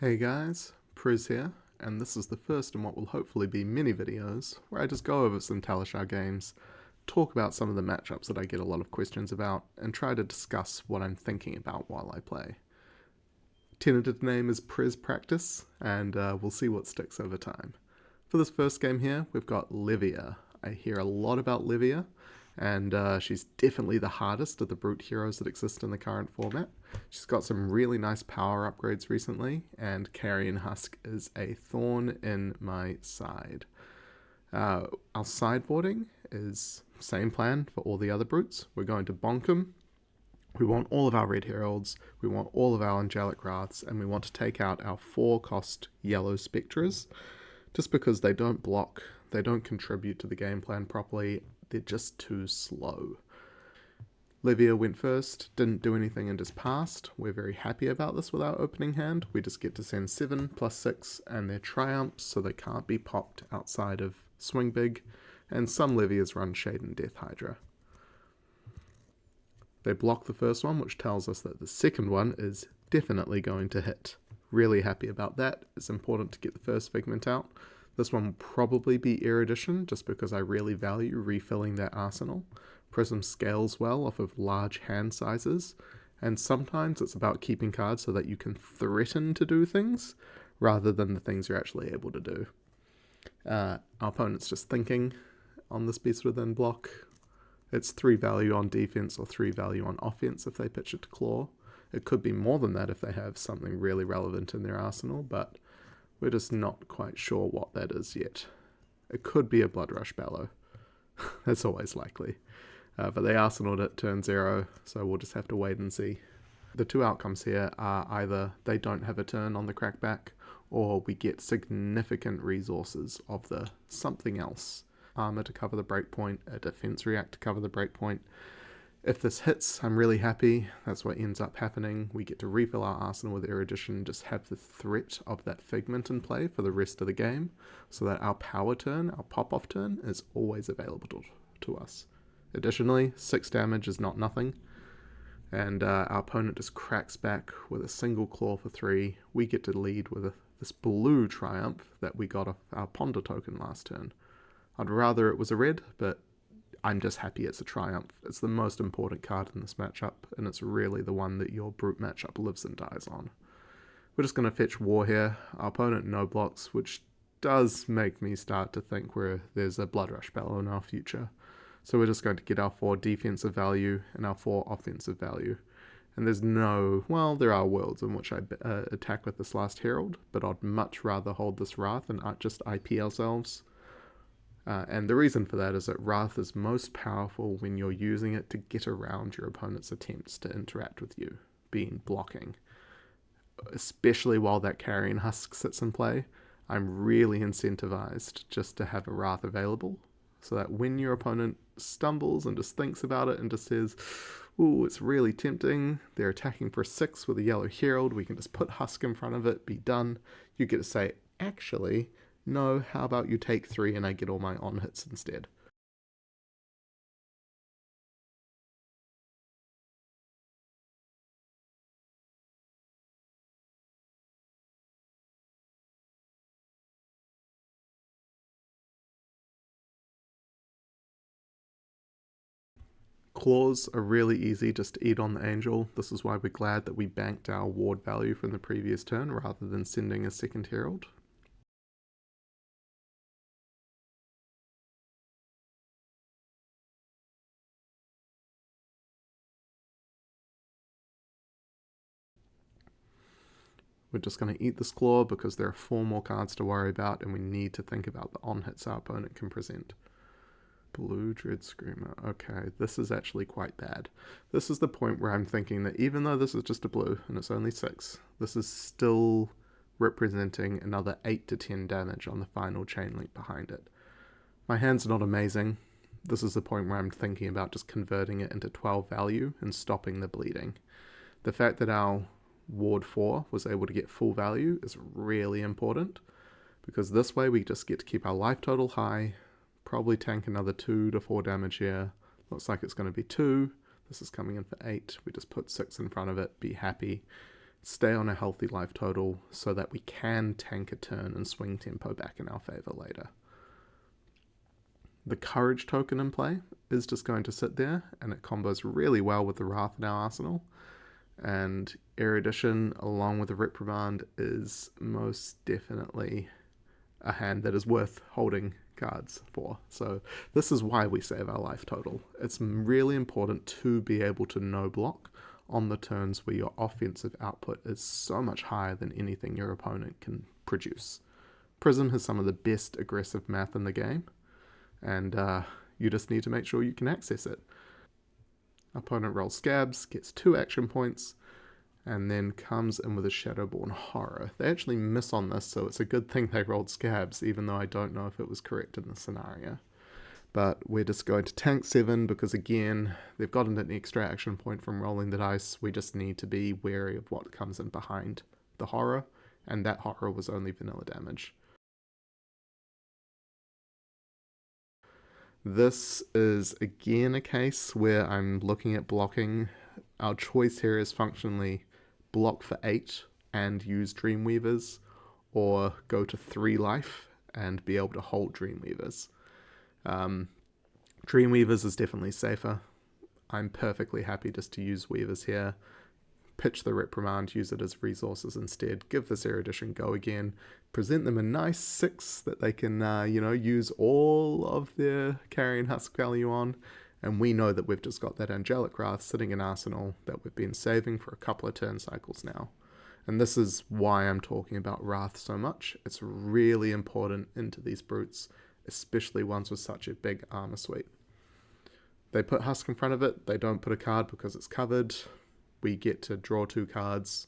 Hey guys, Prez here, and this is the first in what will hopefully be many videos where I just go over some Talishar games, talk about some of the matchups that I get a lot of questions about, and try to discuss what I'm thinking about while I play. Tentative name is Prez Practice, and we'll see what sticks over time. For this first game here, we've got Levia. I hear a lot about Levia, and she's definitely the hardest of the brute heroes that exist in the current format. She's got some really nice power upgrades recently, and Carrion Husk is a thorn in my side. Our sideboarding is same plan for all the other brutes. We're going to bonk them. We want all of our red heralds, we want all of our angelic wraths, and we want to take out our 4-cost yellow spectres, just because they don't block, they don't contribute to the game plan properly, they're just too slow. Levia went first, didn't do anything and just passed. We're very happy about this with our opening hand. We just get to send 7 plus 6 and they're triumphs, so they can't be popped outside of Swing Big, and some Levias run Shade and Death Hydra. They block the first one, which tells us that the second one is definitely going to hit. Really happy about that. It's important to get the first figment out. This one will probably be Erudition, just because I really value refilling that arsenal. Prism scales well off of large hand sizes, and sometimes it's about keeping cards so that you can threaten to do things, rather than the things you're actually able to do. Our opponent's just thinking on this Beast Within block. It's 3 value on defense or 3 value on offense if they pitch it to claw. It could be more than that if they have something really relevant in their arsenal, but we're just not quite sure what that is yet. It could be a Blood Rush Bellow. That's always likely. But they arsenaled it turn 0, so we'll just have to wait and see. The two outcomes here are either they don't have a turn on the crackback, or we get significant resources of the something else. Armor to cover the breakpoint, a defense react to cover the breakpoint. If this hits, I'm really happy. That's what ends up happening. We get to refill our arsenal with Erudition, just have the threat of that figment in play for the rest of the game, so that our power turn, our pop-off turn, is always available to us. Additionally, 6 damage is not nothing, and our opponent just cracks back with a single claw for 3. We get to lead with this blue triumph that we got off our Ponder token last turn. I'd rather it was a red, but I'm just happy it's a triumph. It's the most important card in this matchup, and it's really the one that your brute matchup lives and dies on. We're just going to fetch War here. Our opponent no blocks, which does make me start to think there's a Blood Rush Bellow in our future. So we're just going to get our 4 defensive value and our 4 offensive value. And there's there are worlds in which I attack with this last Herald, but I'd much rather hold this Wrath and just IP ourselves. And the reason for that is that Wrath is most powerful when you're using it to get around your opponent's attempts to interact with you, being blocking. Especially while that Carrion Husk sits in play, I'm really incentivized just to have a Wrath available, so that when your opponent stumbles and just thinks about it and just says, ooh, it's really tempting, they're attacking for 6 with a yellow Herald, we can just put Husk in front of it, be done. You get to say, actually, no, how about you take 3 and I get all my on hits instead. Claws are really easy just to eat on the Angel. This is why we're glad that we banked our ward value from the previous turn rather than sending a second Herald. We're just going to eat this claw because there are 4 more cards to worry about and we need to think about the on-hits our opponent can present. Blue Dread Screamer. Okay, this is actually quite bad. This is the point where I'm thinking that even though this is just a blue and it's only 6, this is still representing another 8 to 10 damage on the final chain link behind it. My hand's not amazing. This is the point where I'm thinking about just converting it into 12 value and stopping the bleeding. The fact that our Ward 4 was able to get full value is really important, because this way we just get to keep our life total high, probably tank another 2 to 4 damage here. Looks like it's going to be 2. This is coming in for 8. We just put 6 in front of it, be happy. stay on a healthy life total so that we can tank a turn and swing tempo back in our favor later. The Courage token in play is just going to sit there, and it combos really well with the Wrath in our arsenal. And Erudition, along with the Reprimand, is most definitely a hand that is worth holding cards for. So this is why we save our life total. It's really important to be able to no block on the turns where your offensive output is so much higher than anything your opponent can produce. Prism has some of the best aggressive math in the game, and you just need to make sure you can access it. Opponent rolls Scabs, gets 2 action points, and then comes in with a Shadowborn Horror. They actually miss on this, so it's a good thing they rolled Scabs, even though I don't know if it was correct in the scenario. But we're just going to tank 7 because, again, they've gotten an extra action point from rolling the dice. We just need to be wary of what comes in behind the Horror, and that Horror was only vanilla damage. This is, again, a case where I'm looking at blocking. Our choice here is functionally block for 8 and use Dreamweavers, or go to 3 life and be able to hold Dreamweavers. Dreamweavers is definitely safer. I'm perfectly happy just to use Weavers here. Pitch the Reprimand, use it as resources instead. Give this Erudition go again. Present them a nice 6 that they can, use all of their Carrion Husk value on. And we know that we've just got that Angelic Wrath sitting in Arsenal that we've been saving for a couple of turn cycles now. And this is why I'm talking about Wrath so much. It's really important into these brutes, especially ones with such a big armor suite. They put Husk in front of it. They don't put a card because it's covered. We get to draw 2 cards,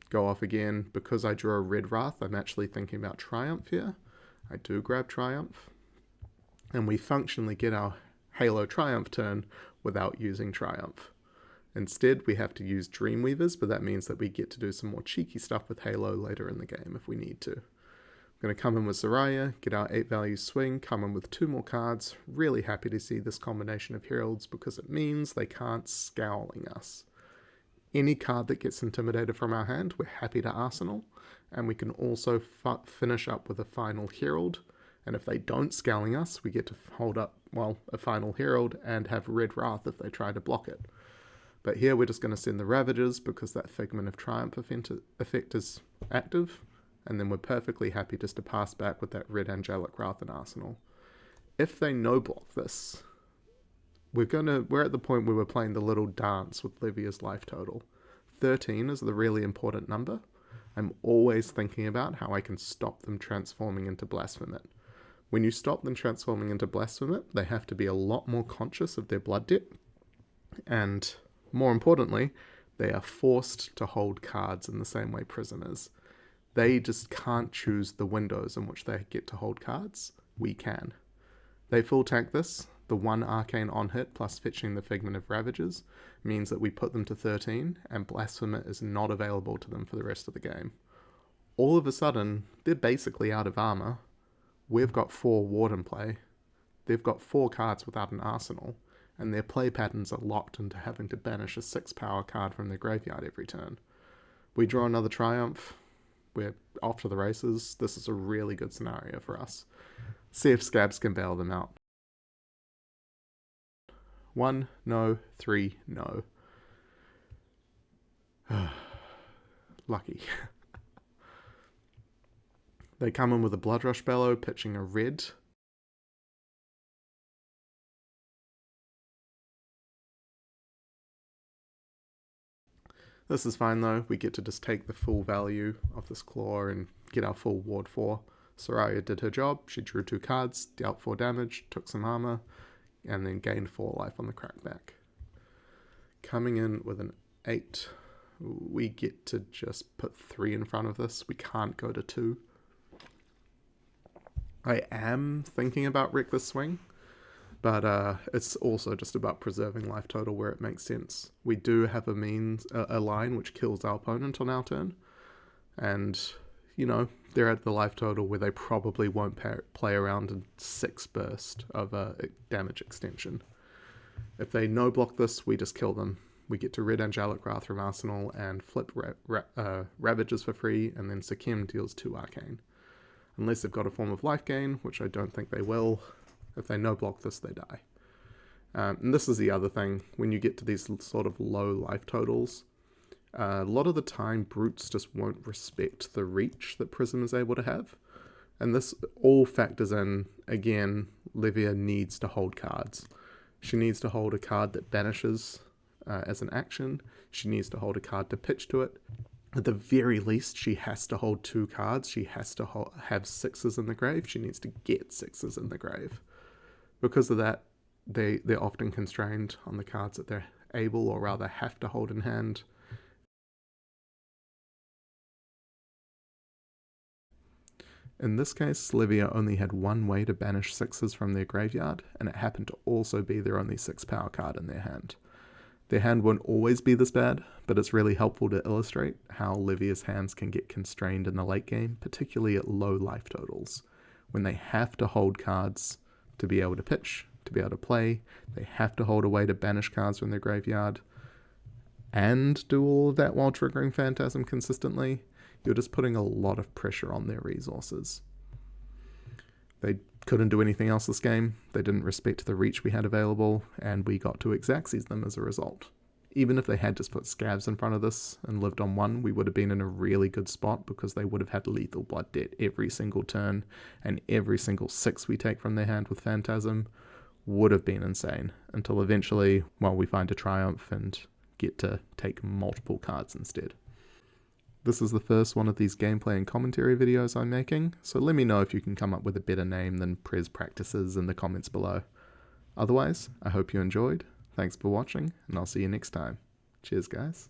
go off again. Because I drew a red Wrath, I'm actually thinking about Triumph here. I do grab Triumph. And we functionally get our Halo Triumph turn without using Triumph. Instead, we have to use Dreamweavers, but that means that we get to do some more cheeky stuff with Halo later in the game if we need to. I'm going to come in with Soraya, get our 8 value swing, come in with 2 more cards. Really happy to see this combination of Heralds because it means they can't Scowling us. Any card that gets intimidated from our hand, we're happy to Arsenal, and we can also finish up with a final Herald. And if they don't Scowling us, we get to hold up, a final Herald and have Red Wrath if they try to block it. But here we're just going to send the Ravagers because that Figment of Triumph effect is active, and then we're perfectly happy just to pass back with that red Angelic Wrath in Arsenal. If they no block this, we're at the point where we're playing the little dance with Levia's life total. 13 is the really important number. I'm always thinking about how I can stop them transforming into Blasphemate. When you stop them transforming into Blasphemate, they have to be a lot more conscious of their blood debt, and more importantly, they are forced to hold cards in the same way Prison is. They just can't choose the windows in which they get to hold cards. We can. They full tank this. The 1 Arcane on hit plus fetching the Figment of Ravagers means that we put them to 13, and Blasphemate is not available to them for the rest of the game. All of a sudden, they're basically out of armor. We've got 4 Ward in play. They've got 4 cards without an arsenal, and their play patterns are locked into having to banish a 6 power card from their graveyard every turn. We draw another Triumph. We're off to the races. This is a really good scenario for us. See if Scabs can bail them out. 1, no. 3, no. Lucky. They come in with a Bloodrush Bellow, pitching a red. This is fine though. We get to just take the full value of this claw and get our full ward 4. Soraya did her job. She drew 2 cards, dealt 4 damage, took some armor, and then gained 4 life on the crackback. Coming in with an 8, we get to just put 3 in front of this. We can't go to 2. I am thinking about Reckless Swing, but it's also just about preserving life total where it makes sense. We do have a line which kills our opponent on our turn, and they're at the life total where they probably won't play around in 6 burst of a damage extension. If they no block this, we just kill them. we get to Red Angelic Wrath from Arsenal and flip Ravages for free, and then Sekem deals 2 Arcane. Unless they've got a form of life gain, which I don't think they will. If they no-block this, they die. And this is the other thing, when you get to these sort of low life totals, a lot of the time brutes just won't respect the reach that Prism is able to have. And this all factors in, again, Levia needs to hold cards. She needs to hold a card that banishes as an action. She needs to hold a card to pitch to it. At the very least, she has to hold 2 cards. She has to have 6s in the grave. She needs to get 6s in the grave. Because of that, they're often constrained on the cards that they're able, or rather have to hold in hand. In this case, Levia only had one way to banish 6s from their graveyard, and it happened to also be their only 6 power card in their hand. Their hand won't always be this bad, but it's really helpful to illustrate how Levia's hands can get constrained in the late game, particularly at low life totals. When they have to hold cards to be able to pitch, to be able to play, they have to hold a way to banish cards from their graveyard, and do all of that while triggering Phantasm consistently, you're just putting a lot of pressure on their resources. They couldn't do anything else this game, they didn't respect the reach we had available, and we got to Xaxes them as a result. Even if they had just put Scavs in front of this and lived on 1, we would have been in a really good spot because they would have had lethal Blood Debt every single turn, and every single 6 we take from their hand with Phantasm would have been insane, until eventually, well, we find a Triumph and get to take multiple cards instead. This is the first one of these gameplay and commentary videos I'm making, so let me know if you can come up with a better name than Prez Practices in the comments below. Otherwise, I hope you enjoyed, thanks for watching, and I'll see you next time. Cheers guys.